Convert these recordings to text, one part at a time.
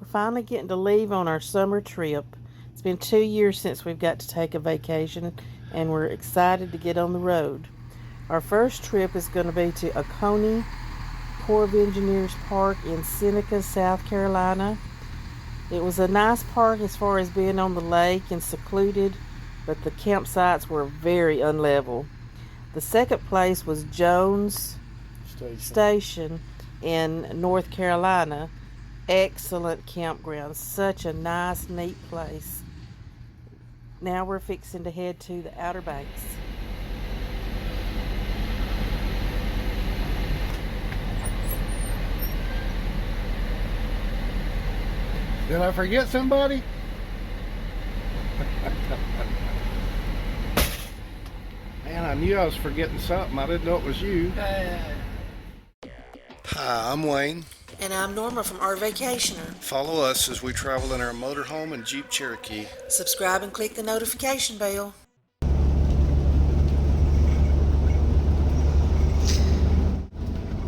finally getting to leave on our summer trip. It's been 2 years since we've got to take a vacation, and we're excited to get on the road. Our first trip is going to be to Oconee Corps of Engineers Park in Seneca, South Carolina. It was a nice park as far as being on the lake and secluded, but the campsites were very unlevel. The second place was Jones Station in North Carolina. Excellent campground. Such a nice, neat place. Now we're fixing to head to the Outer Banks. Did I forget somebody? Man, I knew I was forgetting something. I didn't know it was you. Hi, I'm Wayne. And I'm Norma from RVacationer. Follow us as we travel in our motorhome and Jeep Cherokee. Subscribe and click the notification bell.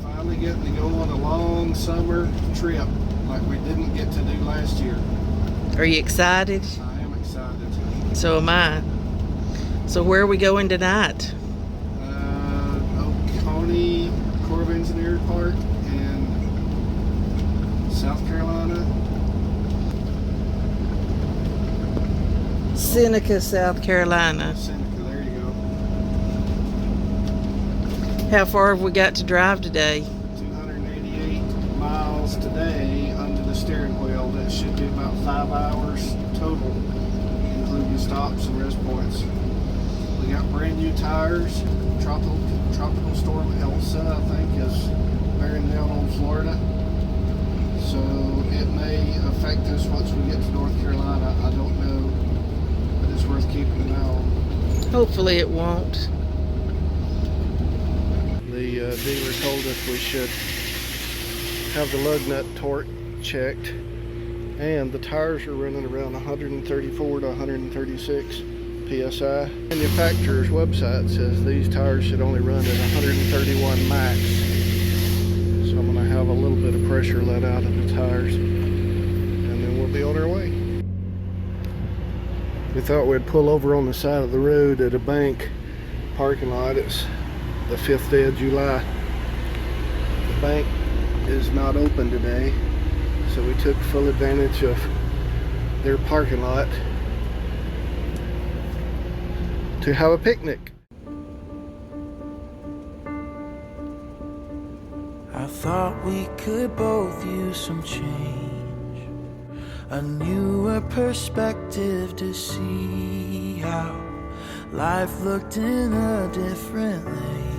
Finally getting to go on a long summer trip like we didn't get to do last year. Are you excited? I am excited. So am I. So where are we going tonight? Oconee Corps of Engineers Park in South Carolina. Seneca, South Carolina. Seneca, there you go. How far have we got to drive today? 288 miles today under the steering wheel. That should be about 5 hours total, including stops and rest points. We got brand new tires. Tropical storm Elsa, I think, is bearing down on Florida. So it may affect us once we get to North Carolina. I don't know, but it's worth keeping an eye on. Hopefully it won't. The dealer told us we should have the lug nut torque checked, and the tires are running around 134 to 136 PSI. Manufacturer's website says these tires should only run at 131 max. So I'm going to have a little bit of pressure let out of the tires, and then we'll be on our way. We thought we'd pull over on the side of the road at a bank parking lot. It's the 5th day of July. The bank is not open today, so we took full advantage of their parking lot to have a picnic. I thought we could both use some change, a newer perspective to see how life looked in a different lane.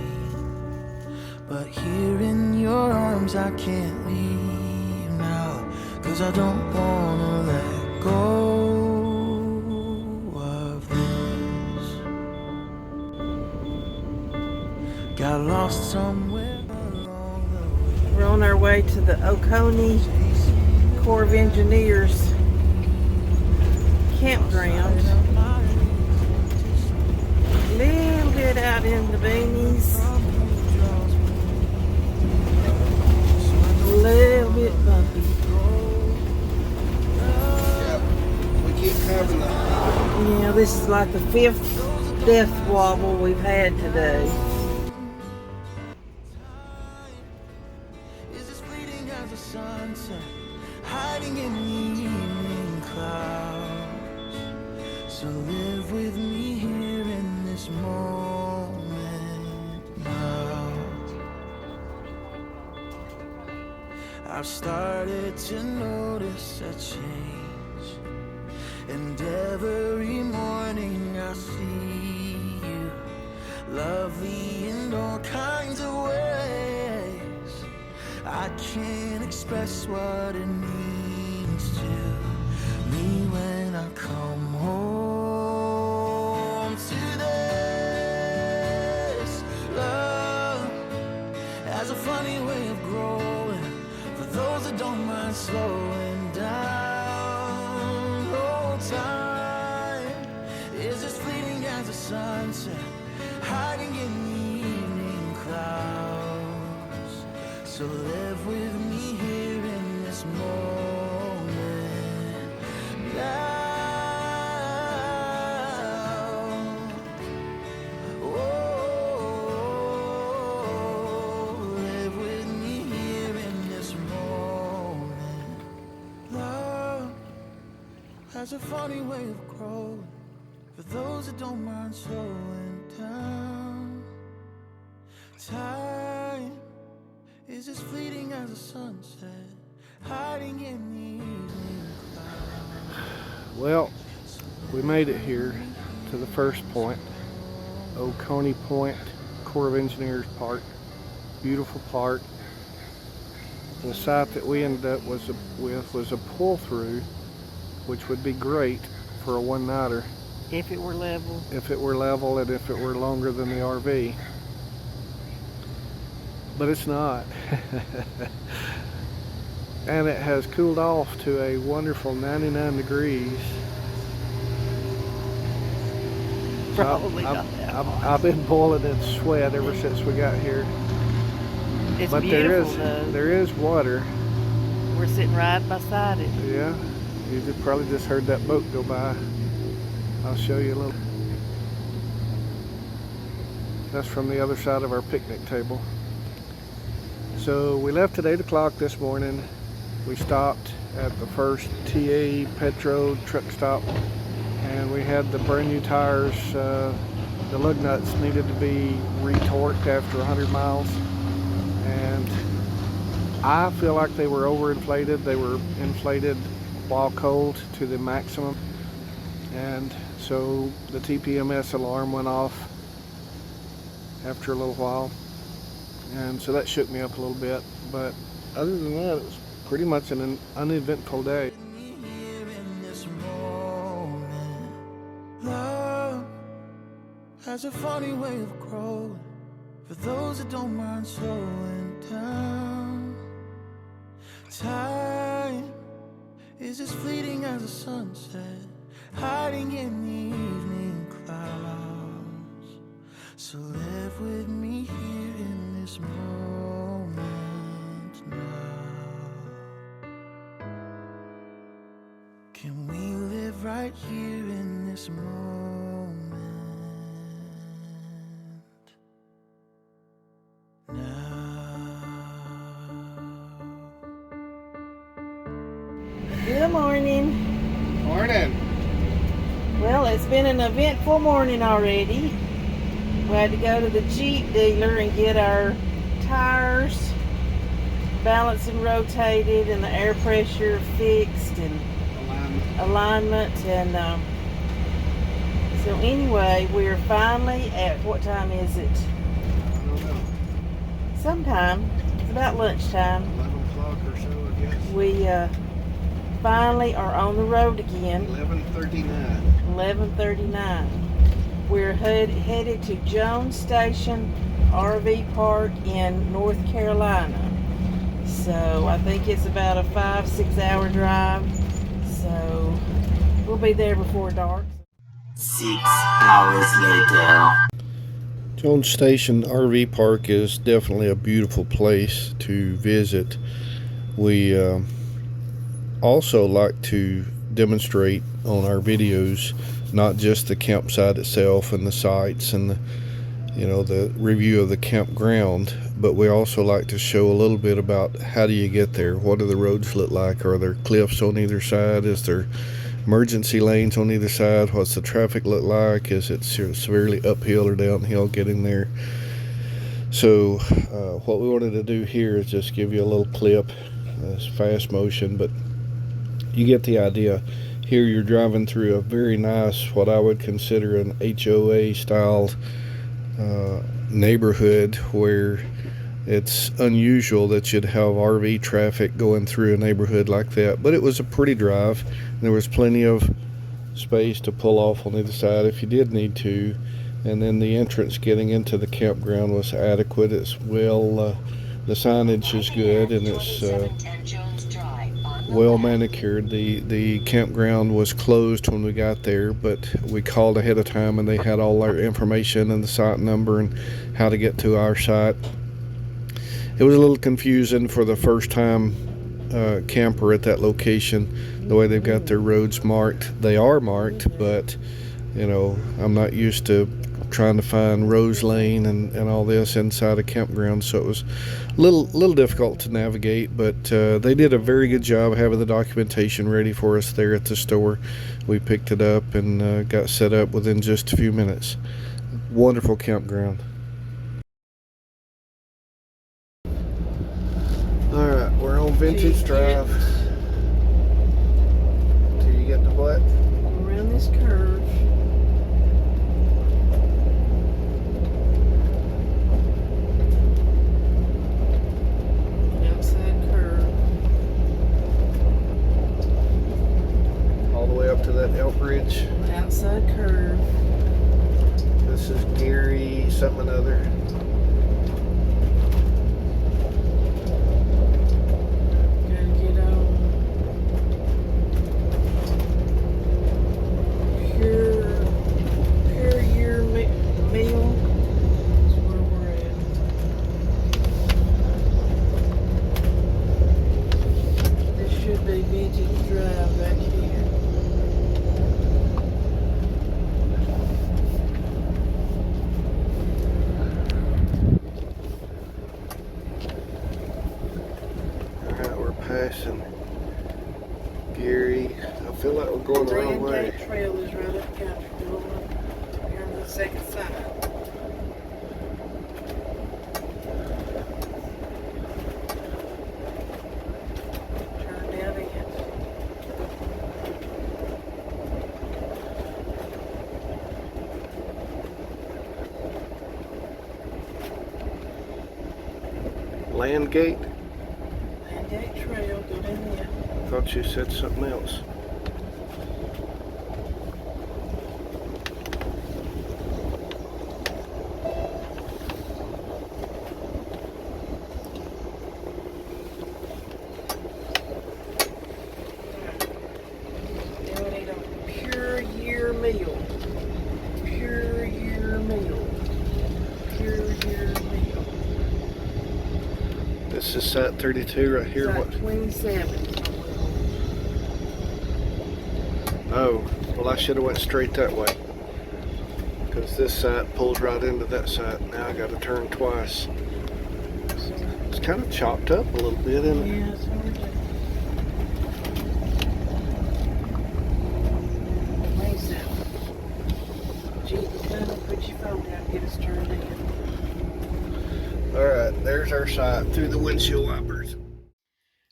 But here in your arms I can't leave now, 'cause I don't wanna let go of this. Got lost somewhere along the way. We're on our way to the Oconee Corps of Engineers campground. A little bit out in the beanies. A little bit bumpy. Yeah, we keep having the Yeah, this is like the 5th death wobble we've had today. Is as fleeting as a sunset, hiding in the evening clouds. So live with me here in this moment now. I've started to notice a change, and every morning I see you, lovely in all kinds of ways. I can't express what it means to me when I come home to this. Love has a funny way of growing for those that don't mind slowing down. Oh, time is as fleeting as a sunset, hiding in the evening clouds. So live with me here in this moment. has a funny way of growing. For those that don't mind slowing down, time is as fleeting as a sunset, hiding in the evening clouds. Well, we made it here to the first point, Oconee Point, Corps of Engineers Park. Beautiful park. The site that we ended up with was a pull-through, which would be great for a one-nighter. If it were level. If it were level and if it were longer than the RV. But it's not. And it has cooled off to a wonderful 99 degrees. Probably not that hot. I've been boiling in sweat ever since we got here. It's But beautiful though. there is water. We're sitting right beside it. Yeah, you probably just heard that boat go by. I'll show you a little. That's from the other side of our picnic table. So we left at 8 o'clock this morning. We stopped at the first TA Petro truck stop, and we had the brand new tires. The lug nuts needed to be retorqued after 100 miles, and I feel like they were overinflated. They were inflated while cold to the maximum, and so the TPMS alarm went off after a little while, and so that shook me up a little bit. But other than that, it was pretty much an uneventful day. Here in this moment, love has a funny way of growing. For those that don't mind slowing down, time is as fleeting as a sunset, hiding in the evening clouds. So live with me here in this moment now. Can we live right here in this moment now? Good morning. Morning. Well, it's been an eventful morning already. We had to go to the Jeep dealer and get our tires balanced and rotated and the air pressure fixed and alignment. And so anyway, we're finally at, what time is it? I don't know. Sometime. It's about lunchtime. 11 o'clock or so, I guess. We finally are on the road again. 11:39. 11:39. We're headed to Jones Station RV Park in North Carolina. So I think it's about a 5-6 hour drive. So we'll be there before dark. 6 hours later. Jones Station RV Park is definitely a beautiful place to visit. We also like to demonstrate on our videos not just the campsite itself and the sites and the review of the campground, but we also like to show a little bit about how do you get there, what do the roads look like, are there cliffs on either side, is there emergency lanes on either side, what's the traffic look like, is it severely uphill or downhill getting there. So what we wanted to do here is just give you a little clip. It's fast motion, but you get the idea. Here you're driving through a very nice, what I would consider an HOA styled neighborhood, where it's unusual that you'd have RV traffic going through a neighborhood like that. But it was a pretty drive. There was plenty of space to pull off on either side if you did need to. And then the entrance getting into the campground was adequate. It's well, the signage is good, and it's well manicured. The campground was closed when we got there, but we called ahead of time and they had all our information and the site number and how to get to our site. It was a little confusing for the first time camper at that location, the way they've got their roads marked. They are marked, but I'm not used to trying to find Rose Lane and all this inside a campground, so it was a little difficult to navigate, but they did a very good job having the documentation ready for us there at the store. We picked it up and got set up within just a few minutes. Wonderful campground. Alright, we're on Vintage Drive. Till you get to what? Around this curve. Outside curve. All the way up to that Elk Ridge. Outside curve. This is Gary something or other. Gotta get on pure year meal. That's where we're at. This should be Vintage Drive back here. Passing Gary. I feel like we're going the wrong way. Gate Trail is right up country. Here on the second side. Turn down in. Landgate? Gate Trail, go down there. Thought you said something else. Now we need a pure year meal. Pure year meal. Pure year meal. This is site 32 right here. Site 27. Oh, well I should have went straight that way, because this site pulls right into that site. Now I got to turn twice. It's kind of chopped up a little bit, isn't it? Yeah, it's hard to. Lays out. Jeep is done. Put your phone down and get us turned in. Alright, there's our site through the windshield wipers.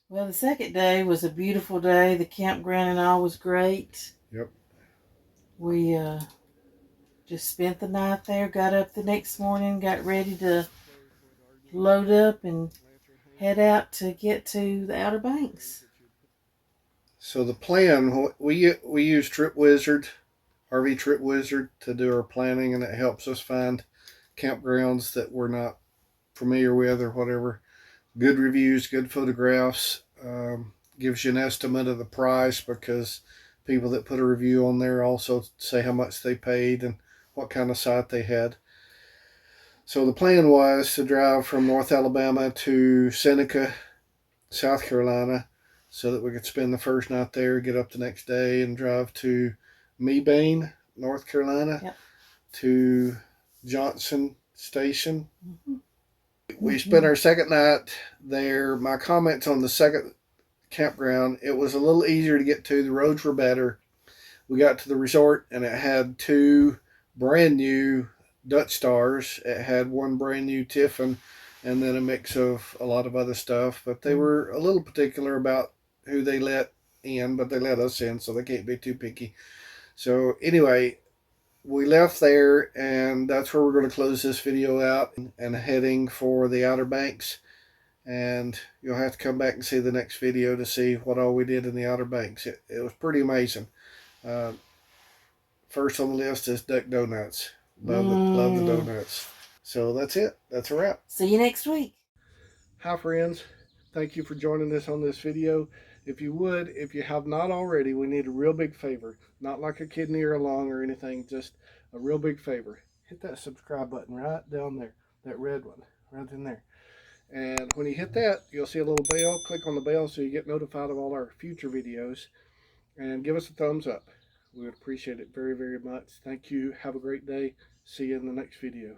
Well, the second day was a beautiful day. The campground and all was great. Yep. We just spent the night there, got up the next morning, got ready to load up and head out to get to the Outer Banks. So the plan, we use TripWizard, RVTripWizard, to do our planning, and it helps us find campgrounds that we're not familiar with or whatever. Good reviews, good photographs, gives you an estimate of the price, because people that put a review on there also say how much they paid and what kind of site they had. So the plan was to drive from North Alabama to Seneca, South Carolina, so that we could spend the first night there, get up the next day, and drive to Mebane, North Carolina, yep, to Johnson Station. Mm-hmm. We spent our second night there. My comments on the second campground, it was a little easier to get to. The roads were better. We got to the resort and it had two brand new Dutch Stars. It had one brand new Tiffin and then a mix of a lot of other stuff. But they were a little particular about who they let in, but they let us in, so they can't be too picky. So anyway, we left there, and that's where we're going to close this video out, and heading for the Outer Banks. And you'll have to come back and see the next video to see what all we did in the Outer Banks. It was pretty amazing. First on the list is Duck Donuts. Love the donuts. So that's it. That's a wrap. See you next week. Hi friends. Thank you for joining us on this video. If you would, if you have not already, we need a real big favor. Not like a kidney or a lung or anything, just a real big favor. Hit that subscribe button right down there. That red one, right in there. And when you hit that, you'll see a little bell. Click on the bell so you get notified of all our future videos. And give us a thumbs up. We would appreciate it very, very much. Thank you. Have a great day. See you in the next video.